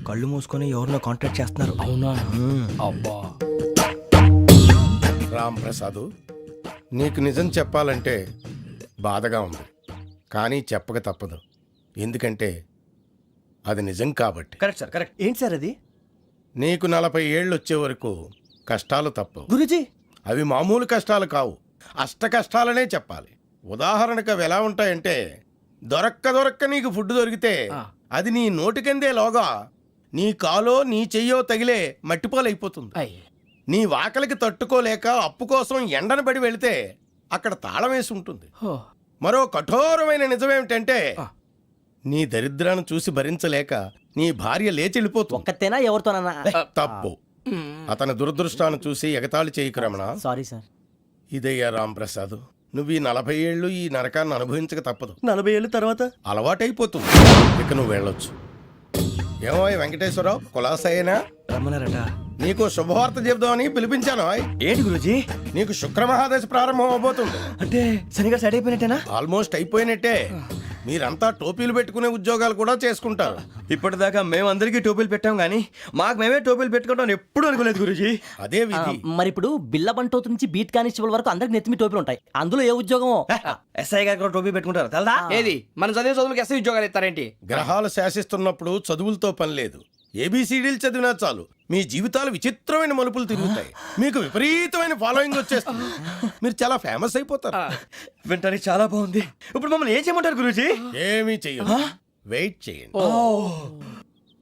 కళ్ళు మూసుకొని ఎవరినో కాంటాక్ట్ చేస్తున్నారు. అవునా? అబ్బా. రామ్ ప్రసాద్, నీకు నిజం చెప్పాలంటే బాధగా ఉంది, కానీ చెప్పక తప్పదు. ఎందుకంటే అది నిజం కాబట్టి. Correct sir, correct. ఏంటి సార్ అది? నీకు 40 ఏళ్ళు వచ్చే వరకు కష్టాలు తప్పవు. గురూజీ, అవి మామూలు కష్టాలు కావు, అష్ట కష్టాలనే చెప్పాలి. ఉదాహరణకు అవి ఎలా ఉంటాయంటే, దొరక్క నీకు ఫుడ్ దొరికితే అది నీ నోటికందే లోగా నీ కాలో నీ చెయ్యో తగిలే మట్టిపాలైపోతుంది. నీ వాకలికి తట్టుకోలేక అప్పు కోసం ఎండను పడి వెళితే అక్కడ తాళం వేసి ఉంటుంది. మరో కఠోరమైన నిజమేమిటంటే, నీ దరిద్రాన్ని చూసి భరించలేక నీ భార్య లేచి వెళ్ళిపోతుంది. ఒక్కతేనా ఎవరితోనన్నా? తప్పు. అతని దురదృష్టాన్ని చూసి ఎగతాళి చేయకు రమణ. Sorry sir. ఇదయ్యా రాంప్రసాద్, నువ్వు ఈ 40 ఏళ్ళు ఈ నరకాన్ని అనుభవించక తప్పదు. 40 ఏళ్ళ తర్వాత అలవాటైపోతుంది. ఇక నువ్వు వెళ్ళొచ్చు. ఏమో వెంకటేశ్వరరావు, కులాసైనా రమ్మన్నారట. నీకు శుభవార్త చెబుదామని పిలిపించాను. ఏంటి గురూజీ? నీకు శుక్రమహాదశ ప్రారంభం అవబోతుంది. అంటే శనిగా సెట్ అయిపోయినట్టేనా? ఆల్మోస్ట్ అయిపోయినట్టే. మీరంతా టోపీలు పెట్టుకునే ఉద్యోగాలు కూడా చేసుకుంటారు. ఇప్పటిదాకా మేమందరికీ టోపీలు పెట్టాం గానీ మాకు మేమే టోపీలు పెట్టుకుంటాం ఎప్పుడు అనుకోలేదు గురూజీ. అదే విధి. మరి ఇప్పుడు బిల్ల బంటోతు నుంచి బీట్ కానిస్టేబుల్ వరకు అందరికి నెత్తిమి టోపీలు ఉంటాయి. అందులో ఏ ఉద్యోగమో? ఎస్ఐ గారు కూడా టోపీ పెట్టుకుంటారు తెలదా? ఏది మన చదివే చదువులకు ఎస్ఐ ఉద్యోగాలు ఇస్తారేంటి? గ్రహాలు శాసిస్తున్నప్పుడు చదువులతో పని లేదు. ఏబిసిడీలు చదివినా చాలు మీ జీవితాలు విచిత్రమైన మలుపులు తిరుగుతాయి. మీకు విపరీతమైన ఫాలోయింగ్ వచ్చేస్తుంది. మీరు చాలా ఫేమస్ అయిపోతారు. వింటానికి చాలా బాగుంది. ఇప్పుడు మమ్మల్ని ఏం చేయమంటారు గురూజీ? ఏమీ చెయ్యదు, వెయిట్ చేయండి.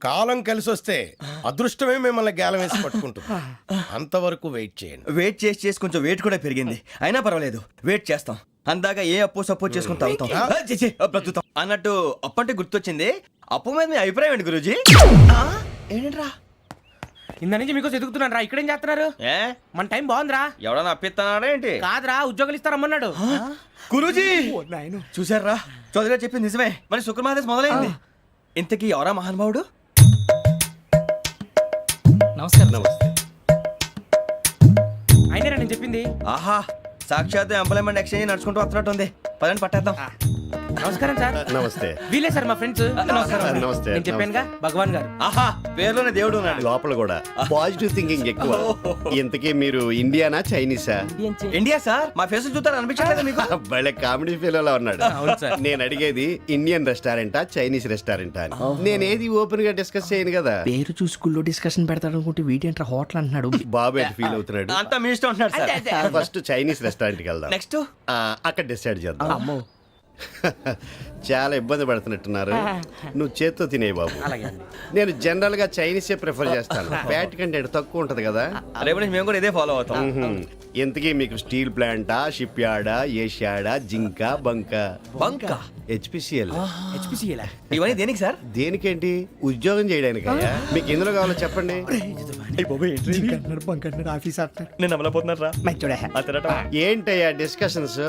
కాలం కలిసి వస్తే అదృష్టమే మిమ్మల్ని గేలం వేసి పట్టుకుంటుంది. అంతవరకు వెయిట్ చేయండి. వెయిట్ చేసి కొంచెం వెయిట్ కూడా పెరిగింది. అయినా పర్వాలేదు, వెయిట్ చేస్తాం. అందాక ఏ అప్పు సపోర్ట్ చేసుకుని తాగుతాం, బ్రతుకుతాం అన్నట్టు. అప్పు అంటే గుర్తొచ్చింది, అప్పు మీద మీ అభిప్రాయం ఏంటి గురూజీ? ఏంటరా ఇంత నుంచి మీకు ఎదుగుతున్నాను రా. ఇక్కడేం చేస్తున్నారు? ఏ మన టైం బాగుందిరా. ఎవడన్నా అప్పిస్తున్నాడా ఏంటి? కాదురా, ఉద్యోగాలు ఇస్తారమ్మన్నాడు గురూజీ. చూసారా, చౌదరిగా చెప్పింది నిజమే. మరి శుక్రమహాదేశ్ మొదలైంది. ఇంతకీ ఎవరా మహానుభావుడు? నమస్కారం. నమస్తే. అయినా నేను చెప్పింది. ఆహా, సాక్షాత్ ఎంప్లాయ్మెంట్ ఎక్స్చేంజ్ నడుచుకుంటూ వస్తున్నట్టు ఉంది. పదండి పట్టేద్దాం. నమస్కారం సార్. నమస్తే. వీలే సార్ మా ఫ్రెండ్స్. నమస్తే. నేను చెప్పానుగా, భగవాన్ గారు. ఆహా, పేర్లోనే దేవుడు ఉన్నాడు. లోపల కూడా పాజిటివ్ థింకింగ్ ఎక్కువ. ఇంతకీ మీరు ఇండియానా చైనీసా? India sir. మా ఫేస్ చూస్తారు అనిపించలేదు మీకు? వాళ్ళ కామెడీ ఫీల్ ఉన్నాడు. అవును సార్. నేను అడిగేది ఇండియన్ రెస్టారెంటా చైనీస్ రెస్టారెంటా అని. నేనేది ఓపెన్ గా డిస్కస్ చేయను కదా. పేరు చూసుకుల్లో డిస్కషన్ పెడతాడు అనుకుంటే వీటేంట్రా హోటల్ అంటున్నాడు. బాబు ఎట్ ఫీల్ అవుతున్నాడు. అంతా మీ ఇష్టం ఉంటున్నాడు సార్. ఫస్ట్ చైనీస్ రెస్టారెంట్ కి వెళ్దాం. నెక్స్ట్ అక్కడ డిసైడ్ చేద్దాం. చాలా ఇబ్బంది పడుతున్నట్టున్నారు. నువ్వు చేత్తో తినే బాబు. నేను జనరల్ గా చైనీసే ప్రిఫర్ చేస్తాను. ఫ్యాట్ కంటెంట్ తక్కువ ఉంటది కదా. రేపు నుంచి మేము కూడా ఇదే ఫాలో అవుతాం. ఇంతకీ మీకు స్టీల్ ప్లాంటా, షిప్ యార్డా, ఏషియాడా, జింక, బంకా? బంకా, హెచ్పిసిఎల్. ఇవన్నీ దేనికి సార్? దేనికేంటి? ఉద్యోగం చేయడానికి. మీకు ఎందులో కావాలో చెప్పండి. నేను అమలపోతున్నారా? ఏంటయ్యా డిస్కషన్స్?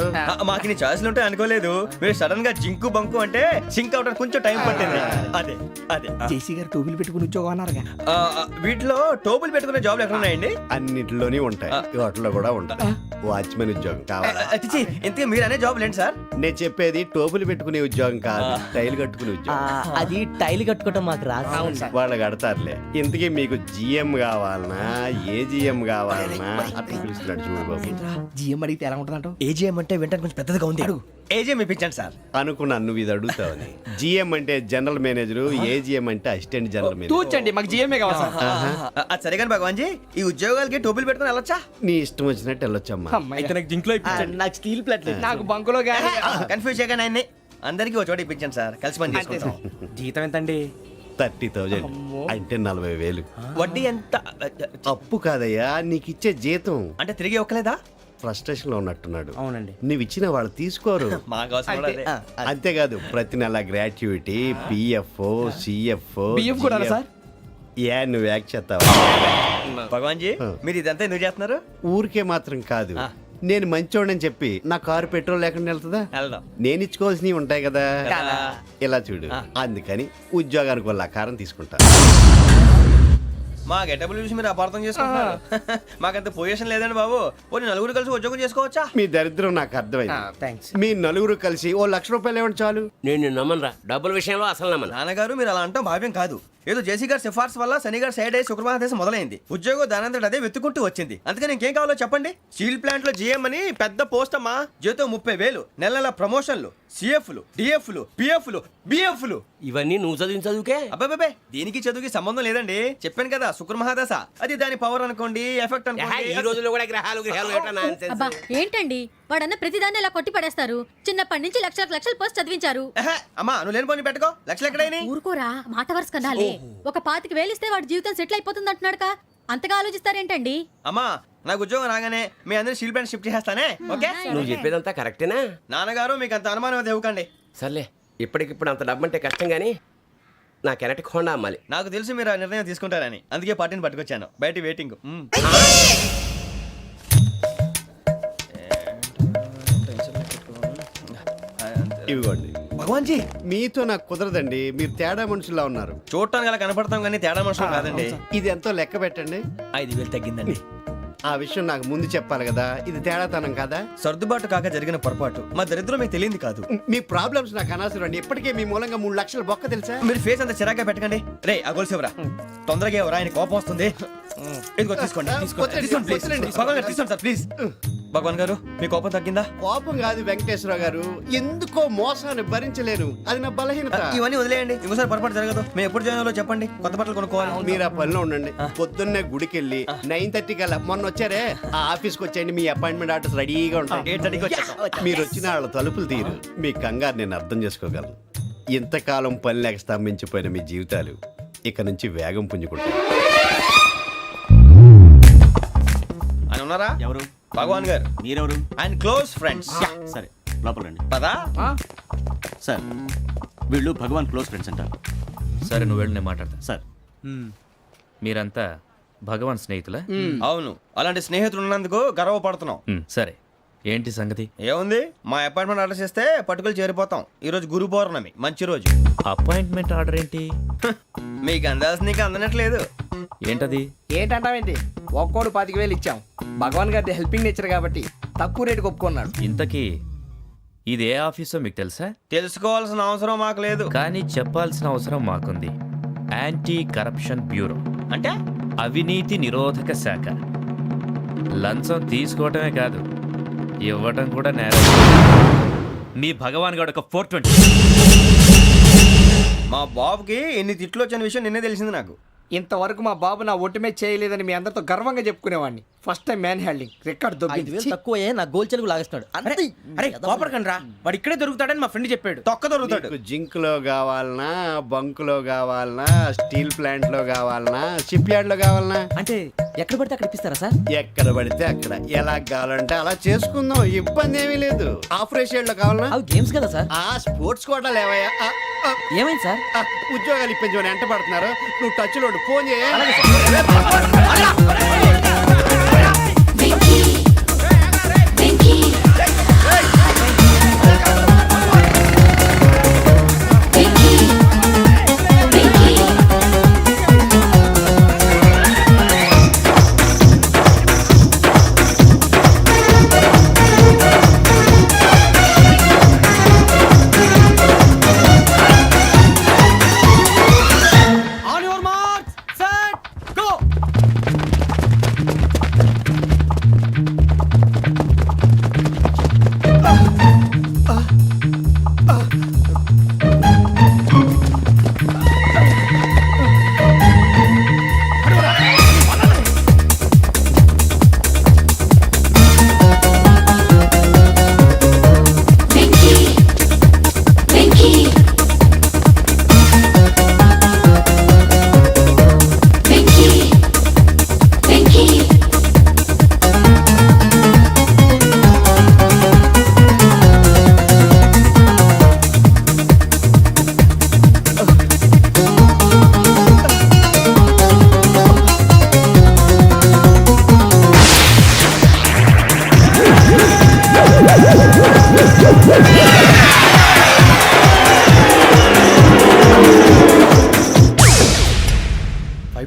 మాకు నీ ఛాయిస్లు ఉంటాయి అనుకోలేదు. మీరు సడన్ గా జింకు బంకు అంటే సింక్ అవడానికి కొంచెం టైం పట్టింది. అదే అదే జేసీ గారు టోపీలు పెట్టుకుని ఉద్యోగం అన్నారుగా. వీటిలో టోపులు పెట్టుకునే జాబ్లు ఎక్కడ ఉన్నాయండి? అన్నిటిలోనే ఉంటాయి, వాటిలో కూడా ఉంటాయి. వాచ్మెన్ ఉద్యోగం కావాలా? ఇంతకీ మీరు అనే జాబ్ ఏంటి సార్? నేను చెప్పేది టోపులు పెట్టుకునే ఉద్యోగం కాదు, టైల్ కట్టుకునే ఉద్యోగం. అది టైల్ కట్టుకోవటం మాకు రాదు. వాళ్ళు కడతారులే. ఇంతకీ మీకు జిఎం కావాలనా, ఏ జిఎం కావాలనా? అట్లా పిలుస్తున్నాడు చూడు బాబు. జిఎం అడిగితే ఎలా ఉంటుందంట? ఏజీఎం అంటే వింటానికి కొంచెం పెద్దదిగా ఉంది. ఏజీఎం ఇప్పించండి సార్. అనుకున్నాను నువ్వు ఇది అడుగుతావని. జిఎం అంటే జనరల్ మేనేజర్, ఏజిఎం అంటే అసిస్టెంట్ జనరల్ మేనేజర్. తూచండి, మాకు జిఎంఏ కావాలి సార్. అది సరే కానీ భగవాన్ జీ, ఈ ఉద్యోగాలకి టోపులు పెట్టుకుని వెళ్ళొచ్చా? నీ ఇష్టం వచ్చినట్టు వెళ్ళొచ్చమ్మా. అయితే నాకు జింక్లో నాకు స్టీల్ ప్లేట్, నాకు బంకులో గానీ. కన్ఫ్యూజ్ చేయగానే ఆయన్ని అందరికీ ఒక చోట ఇప్పించండి సార్. కలిసి పని చేసుకుంటాం. జీతం ఎంతండి? 30,000 అంటే 40,000. వడ్డీ ఎంత? అప్పు కాదయ్యా, నీకు ఇచ్చే జీతం. అంటే తిరిగి ఒక్కలేదా? ఫ్రస్ట్రేషన్ లో ఉన్నట్టున్నాడు. అవునండి. నువ్వు ఇచ్చిన వాళ్ళు తీసుకోరు. మాకు అవసరం కూడా అదే. అంతేకాదు ప్రతి నెల గ్రాట్యుటీ, పిఎఫ్, సిఎఫ్. బియ్యం కూడా సార్? ఏ నువ్వు యాక్ట్ చేస్తావా? భగవాన్ జీ, మీరు ఇదంతా ఎందుకు చేస్తున్నారు? ఊరికే మాత్రం కాదు, నేను మంచోడని చెప్పి నా కారు పెట్రోల్ లేకుండా వెళ్తుందా? వెళ్దాం. నేను ఇచ్చుకోవాల్సినవి ఉంటాయి కదా. ఇలా చూడు, అందుకని ఉద్యోగానికి వాళ్ళ ఆకారం తీసుకుంటా. మా గెటబుల్ చూసి మీరు అపార్థం చేసుకుంటున్నారు. మాకంత పొజిషన్ లేదండి బాబు. పోనీ నలుగురు కలిసి ఉద్యోగం చేసుకోవచ్చా? మీ దరిద్రం నాకు అర్థమైంది. థ్యాంక్స్. మీ నలుగురు కలిసి ఓ ₹1,00,000 ఇవ్వండి చాలు. నేను నమ్మనరా, డబ్బుల విషయంలో అసలు నమ్మను. నాన్నగారు మీరు అలా అంటాం భావ్యం కాదు. ఏదో జేసీ గారి సిఫార్సు వల్ల శని గారు సైడ్ అయ్యి శుక్రవారం దేశం మొదలైంది. ఉద్యోగం దానంతటి అదే వెతుకుంటూ వచ్చింది. అందుకని ఇంకేం కావాలో చెప్పండి. స్టీల్ ప్లాంట్ లో జీఎం అని పెద్ద పోస్ట్ అమ్మా. జీతం 30,000, నెల నెల ప్రమోషన్లు, సిఎఫ్లు, డిఎఫ్లు, పిఎఫ్లు, బిఎఫ్లు. ఇవన్నీ నువ్వు చదివిన చదువుకే. అబ్బాబే దీనికి చదువుకి సంబంధం లేదండి. చెప్పాను కదా శుక్ర మహాదశ. అది దాని పవర్ అనుకోండి, ఎఫెక్ట్ ఈ అనుకోండి. రోజుల్లో కూడా గ్రహాలు ఏటా nonsense. అబ్బా ఏంటండి వాడన్న ప్రతిదాన్ని ఇలా కొట్టి పడేస్తారు. చిన్నప్పటి నుంచి లక్షల పోస్ట్ చదివించారు. ఎహె, అమ్మా నువ్వు లేని పోనీ పెట్టుకో. లక్షలు ఎక్కడైనా ఊరుకోరా, మాట వరుస కనాలే. ఒక 25,000 ఇస్తే వాడి జీవితం సెటిల్ అయిపోతుంది అంటున్నాడుక. అంతగా ఆలోచిస్తారేంటండి? అమ్మా నాకు ఉద్యోగం రాగానే మీ అందరూ స్టీల్ ప్లాంట్ షిఫ్ట్ చేస్తానే. ఓకే నువ్వు చెప్పేదంతా కరెక్టేనా? నాన్నగారు మీకు అంత అనుమానం అయితే ఇవ్వకండి. సర్లే, ఇప్పటికిప్పుడు అంత డబ్బు అంటే కష్టం కానీ నా కెనటిక్ హోండా అమ్మాలి. నాకు తెలుసు మీరు ఆ నిర్ణయం తీసుకుంటారని, అందుకే పార్టీని పట్టుకొచ్చాను. బయట వెయిటింగ్. ఇవ్వండి. భగవాన్ జీ మీతో నాకు కుదరదండి, మీరు తేడా మనుషుల్లా ఉన్నారు. చూడటానికి అలా కనపడతాం కానీ తేడా మనుషులు కాదండి. ఇది ఎంతో లెక్క పెట్టండి. 5,000 తగ్గిందండి. ఆ విషయం నాకు ముందు చెప్పాలి కదా, ఇది తేడాతనం కదా. సర్దుబాటు కాక జరిగిన పొరపాటు. మా దరిద్రం మీకు తెలియంది కాదు. మీ ప్రాబ్లమ్స్ నాకు అనవసరం అండి. ఇప్పటికే మీ మూలంగా 3 లక్షల బొక్క తెలుసా. మీరు ఫేస్ అంత చిరాగ్గా పెట్టకండి. రే ఆ గొలుసేవరా, తొందరగా ఎవరా, ఆయన కోపం వస్తుంది. ఇదిగో తీసుకోండి. తీసుకోండి ప్లీజ్. భగవాన్ గారు తీసుకోండి సార్ ప్లీజ్. భగవాన్ గారు మీ కోపం తగ్గిందా? కోపం కాదు వెంకటేశ్వర గారు, ఎందుకో మోసాన్ని భరించలేను, అది నా బలహీనత. ఇవన్నీ వదిలేయండి, ఇంకోసారి పొరపాటు జరగదు. మేము ఎప్పుడు జాయిన్ అవ్వాలో చెప్పండి, కొత్త బట్టలు కొనుక్కోవాలి. మీరు ఆ పనిలో ఉండండి. పొద్దున్నే గుడికి వెళ్ళి 9:30 కల్లా, మొన్న వచ్చారే ఆ ఆఫీస్కి వచ్చేయండి. మీ అపాయింట్మెంట్ ఆర్డర్స్ రెడీగా ఉంటాయి. 8:30కి వచ్చేస్తాం. మీరు వచ్చిన వాళ్ళ తలుపులు తీరు. మీ కంగారు నేను అర్థం చేసుకోగలను. ఇంతకాలం పని లేక స్తంభించిపోయిన మీ జీవితాలు ఇక నుంచి వేగం పుంజుకుంటాయి. ఆయన ఉన్నారా? ఎవరు? భగవాన్ గారు. మీరెవరు? ఆయన క్లోజ్ ఫ్రెండ్స్. సరే లోపల రండి. పదా సార్ వీళ్ళు భగవాన్ క్లోజ్ ఫ్రెండ్స్ అంటారు. సరే నువ్వు వెళ్ళి నేను మాట్లాడతా. సార్ మీరంతా భగవాన్ స్నేహితులా? అవును, అలాంటి స్నేహితులు ఉన్నందుకు గర్వపడుతున్నాం. సరే ఏంటి సంగతి? ఏముంది, మా అపాయింట్మెంట్ ఆర్డర్ చేస్తే పట్టుకులు చేరిపోతాం. ఈ రోజు గురు పౌర్ణమి, మంచి రోజు. అపాయింట్మెంట్ ఆర్డర్ ఏంటి? మీకు అందాల్సిన నీకు అందనట్లేదు. ఏంటది? ఏంటంటావేంటి? ఒక్కోడు 25,000 ఇచ్చాం. భగవాన్ గారి హెల్పింగ్ నేచర్ కాబట్టి తక్కువ రేటుకి ఒప్పుకున్నాడు. ఇంతకీ ఇది ఏ ఆఫీసో మీకు తెలుసా? తెలుసుకోవాల్సిన అవసరం మాకు లేదు. కానీ చెప్పాల్సిన అవసరం మాకుంది. యాంటీ కరప్షన్ బ్యూరో, అంటే అవినీతి నిరోధక శాఖ. లంచం తీసుకోవటమే కాదు, ఇవ్వటం కూడా నేరం. మీ భగవాన్ గారు ఒక 420. మా బాబుకి ఎన్ని తిట్లు వచ్చిన విషయం నిన్నే తెలిసింది నాకు. ఇంతవరకు మా బాబు నా ఒట్టుమే చేయలేదని మీ అందరితో గర్వంగా చెప్పుకునేవాడిని. First time man handing record 5,000 తక్కువ నా గోల్ చెలుగు లాగేస్తున్నాడు. అరే కోపడకండి రా, వాడు ఇక్కడే దొరుకుతాడని మా ఫ్రెండ్ చెప్పాడు. తొక్క దొరుకుతాడు. మీకు జింక్ లో కావాలనా, బంక్ లో కావాలనా, స్టీల్ ప్లాంట్ లో కావాలనా, షిప్ యార్డ్ లో కావాలనా? అంటే ఎక్కడ పడితే అక్కడ ఇప్పిస్తారా సార్? ఎక్కడ పడితే అక్కడ, ఎలా కావాలంటే అలా చేసుకుందాం, ఇబ్బంది ఏమీ లేదు. ఆపరేషన్ లో కావాలనా? అవి గేమ్స్ కదా సార్. ఆ స్పోర్ట్స్ కోటా లేవయ్యా. ఏమైంది సార్? ఉద్యోగాలు ఇప్పించమని ఎంట పడుతున్నారు. నువ్వు టచ్ లో ఫోన్ చేయ.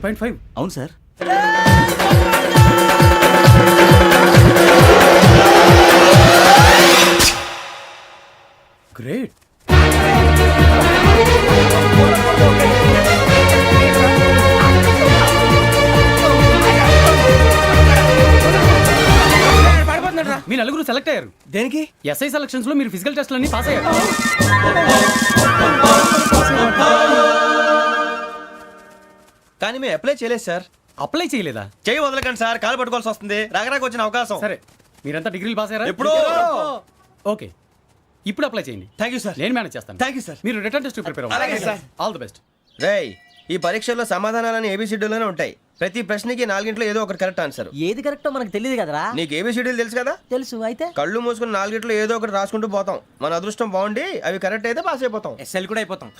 5.5. అవును సార్. గ్రేట్. మీ నలుగురు సెలెక్ట్ అయ్యారు. దేనికి? ఎస్ఐ సెలక్షన్స్ లో మీరు ఫిజికల్ టెస్ట్లన్నీ పాస్ అయ్యారు. కానీ మేము అప్లై చేయలేదు సార్. అప్లై చేయలేదా? చేయి వదలకండి సార్, కాలు పట్టుకోవాల్సి వస్తుంది. రాగరాకు వచ్చిన అవకాశం. సరే, మీరంతా డిగ్రీలు పాస్ అయ్యారా? ఎప్పుడో. ఓకే, ఇప్పుడు అప్లై చేయండి. Thank you sir. నేను మేనేజ్ చేస్తాను. Thank you sir. మీరు రిటర్న్ టెస్ట్ ప్రిపేర్ అలాగే అవ్వండి. సార్. All the best. రేయ్, ఈ పరీక్షల్లో సమాధానాలని ఏబిసిడ్యూల్లోనే ఉంటాయి. ప్రతి ప్రశ్నకి 4 ఏదో ఒకటి కరెక్ట్ ఆన్సర్. ఏది కరెక్టో మనకు తెలియదు కదరా. నీకు ఏబిసిడ్యూల్ తెలుసు కదా? తెలుసు. అయితే కళ్ళు మూసుకుని 4 ఏదో ఒకటి రాసుకుంటూ పోతాం. మన అదృష్టం బాగుండి అవి కరెక్ట్ అయితే పాస్ అయిపోతాం. ఎస్ఎల్ కూడా అయిపోతాం.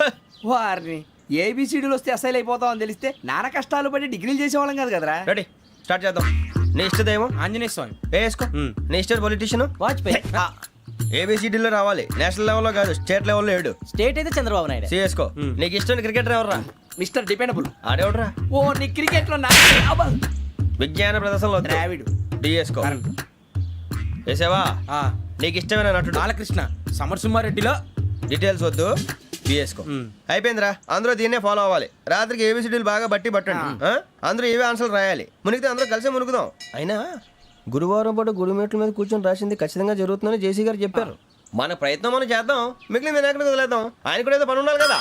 వారిని ఏబిసిడీలు వస్తే ఎస్ఐలు అయిపోతాం అని తెలిస్తే నాన్న కష్టాలు పడి డిగ్రీలు చేసేవాళ్ళం కాదు కదరా. రెడీ, స్టార్ట్ చేద్దాం. నీ ఇష్టదేమో ఆంజనేయ స్వామి. వేసుకో. నీ ఇష్ట పొలిటీషియన్ వాజ్పేయి. ఏబిసిడీలో రావాలి. నేషనల్ లెవెల్లో కాదు, స్టేట్ లెవెల్లో 7. స్టేట్ అయితే చంద్రబాబు నాయుడు. సిఎస్కో. నీకు ఇష్టం క్రికెటర్ ఎవర్రా? Mister dependable. ఆడేవడరా? ఓ నీ క్రికెట్ లో విజ్ఞాన ప్రదర్శనలో ద్రావిడు. డిఎస్కో. వేసావా? నీకు ఇష్టమైన నటుడు? బాలకృష్ణ. సమర్ సుమారెడ్డిలో డీటెయిల్స్ వద్దు, బిఎస్కో. అయిపోయిందిరా. అందరూ దీన్నే ఫాలో అవ్వాలి. రాత్రికి ఏబిసిడీలు బాగా బట్టి పట్టండి. అందరూ ఏవే ఆన్సర్లు రాయాలి. మునిగితే అందరూ కలిసి మునుగుదాం. అయినా గురువారం పాటు గురుమేట్ల మీద కూర్చొని రాసింది ఖచ్చితంగా జరుగుతుందని జేసీ గారు చెప్పారు. మన ప్రయత్నం మనం చేద్దాం, మిగిలింది నేను ఎక్కడ వదిలేద్దాం. ఆయన కూడా ఏదో పని ఉండాలి కదా.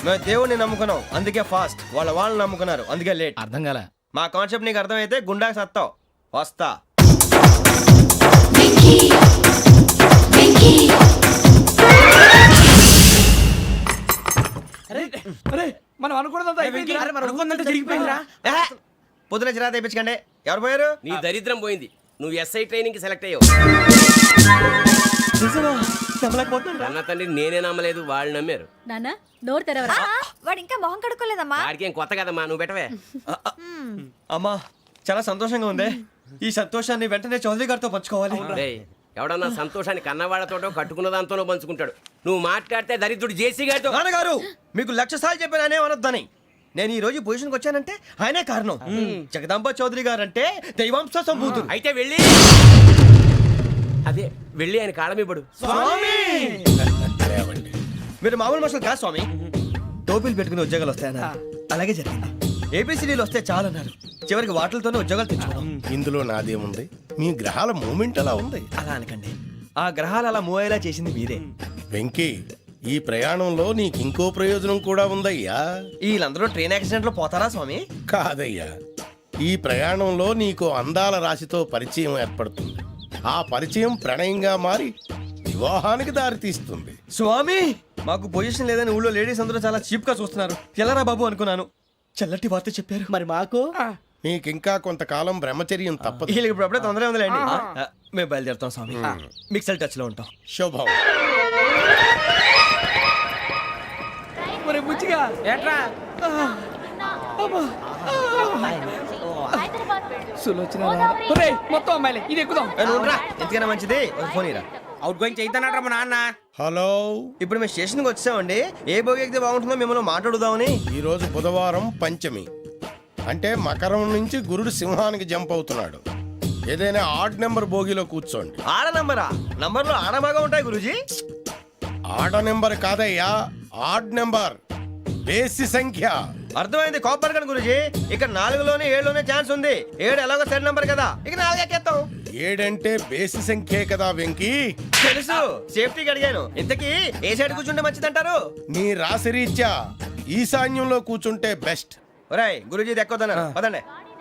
మేము దేవుడిని నమ్ముకున్నాం, అందుకే ఫాస్ట్. వాళ్ళు నమ్ముకున్నారు, అందుకే లేట్. అర్థం కాల. మా కాన్సెప్ట్ నీకు అర్థమైతే గుండాకి సత్తావు. వస్తా. మనం అనుకున్నదంతా జరిగిపోయిందిరా. పొద్దున చిరా తెప్పించకండి. ఎవరు పోయారు? నీ దరిద్రం పోయింది. నువ్వు ఎస్ఐ ట్రైనింగ్ కి సెలెక్ట్ అయ్యావు. అన్న తండ్రి నేనే నమ్మలేదు, వాళ్ళు నమ్మారు. నాన్న నోరు తెరవరా. వాడు ఇంకా మొహం కడుక్కోలేదమ్మా. వాడికి ఏం కొత్త కదమ్మా, నువ్వు పెట్టవే. అమ్మా, చాలా సంతోషంగా ఉంది. ఈ సంతోషాన్ని వెంటనే చౌదరి గారితో పంచుకోవాలి. డేయ్, ఎవడన్నా సంతోషాన్ని కన్నవాళ్లతోటో కట్టుకున్న దాంతోనో పంచుకుంటాడు. నువ్వు మాట్లాడితే దరిద్రుడు జేసీ గారితో. నాన్నగారు, మీకు 1,00,000 సార్లు చెప్పానే అనొద్దని. నేను ఈ రోజు పొజిషన్కి వచ్చానంటే ఆయనే కారణం. జగదాంబ చౌదరి గారు అంటే దైవాంశ సంభూతుడు. అయితే వెళ్ళి అదే వెళ్ళి ఆయన కాళ్ళమివ్వడు. మీరు మామూలు మనుషులు కాదు స్వామి. టోపీలు పెట్టుకుని ఉద్యోగాలు వస్తాయన్నారు, అలాగే జరిగింది. ఏబిసిడీలు వస్తే చాలన్నారు, చివరికి వాటిలతోనే ఉద్యోగాలు తెచ్చుకున్నాం. ఇందులో నాదేముంది? మీ గ్రహాల మూమెంట్ అలా ఉంది. అలా అనకండి, ఆ గ్రహాలు అలా మూవ్ అయ్యేలా చేసింది మీరే. వెంకీ, ఈ ప్రయాణంలో నీకు ఇంకో ప్రయోజనం కూడా ఉందయ్యా. వీళ్ళందరూ ట్రైన్ యాక్సిడెంట్ లో పోతారా స్వామి? కాదయ్యా, ఈ ప్రయాణంలో నీకు అందాల రాశితో పరిచయం ఏర్పడుతుంది. ఆ పరిచయం ప్రణయంగా మారి వివాహానికి దారితీస్తుంది. స్వామి, మాకు పొజిషన్ లేదని ఊళ్ళో లేడీస్ అందరూ చాలా చీప్ గా చూస్తున్నారు. ఎలారా బాబు అనుకున్నాను. చల్లటి వార్త చెప్పారు. మరి మాకు నీకింకా కొంతకాలం బ్రహ్మచర్యం తప్పదు. వీళ్ళకి ఇప్పుడు అప్పుడే తొందరగా ఉందిలేండి. మేము బయలుదేరుతాం స్వామి. మిక్సెల్ టచ్ లో ఉంటాం. శుభం. బుచ్చిగా ఏట్రా మొత్తం అమ్మాయిలే, ఇది ఎక్కుదాం. ఎందుకైనా మంచిది ఒక ఫోన్ ఇరా. అవుట్ గోయింగ్ చేద్దానట్రా మా నాన్న. హలో, ఇప్పుడు మేము స్టేషన్కి వచ్చామండి. ఏ బోగి ఎక్కితే బాగుంటుందో మిమ్మల్ని మాట్లాడుదామని. ఈరోజు బుధవారం పంచమి, అంటే మకరం నుంచి గురుడు సింహానికి జంప్ అవుతున్నాడు. ఏదైనా ఆడ్ నెంబర్ బోగిలో కూర్చోండి. ఆడ నంబరా? నంబర్లో ఆడ బాగా ఉంటాయి గురూజీ. ఆడ నెంబర్ కాదయ్యా, ఆడ్ నెంబర్, బేసి సంఖ్య. అర్థమైంది. కాపర్ కన్ గురూజీ. ఇక్కడ 4లోనే 7లోనే ఛాన్స్ ఉంది. 7 ఎలాగో సెడ్ నంబర్ కదా, ఇక 4 ఎక్కేస్తాం. 7 అంటే బేసి సంఖ్యే కదా వెంకీ. తెలుసు, సేఫ్టీకి అడిగాను. ఇంతకీ ఏ సైడ్ కూర్చుంటే మంచిదంటారు? నీ రాశి రీత్యా ఈశాన్యంలో కూర్చుంటే బెస్ట్. ఒరాయ్, గురూజీ దెక్కొద్దన్నారు. పదండి.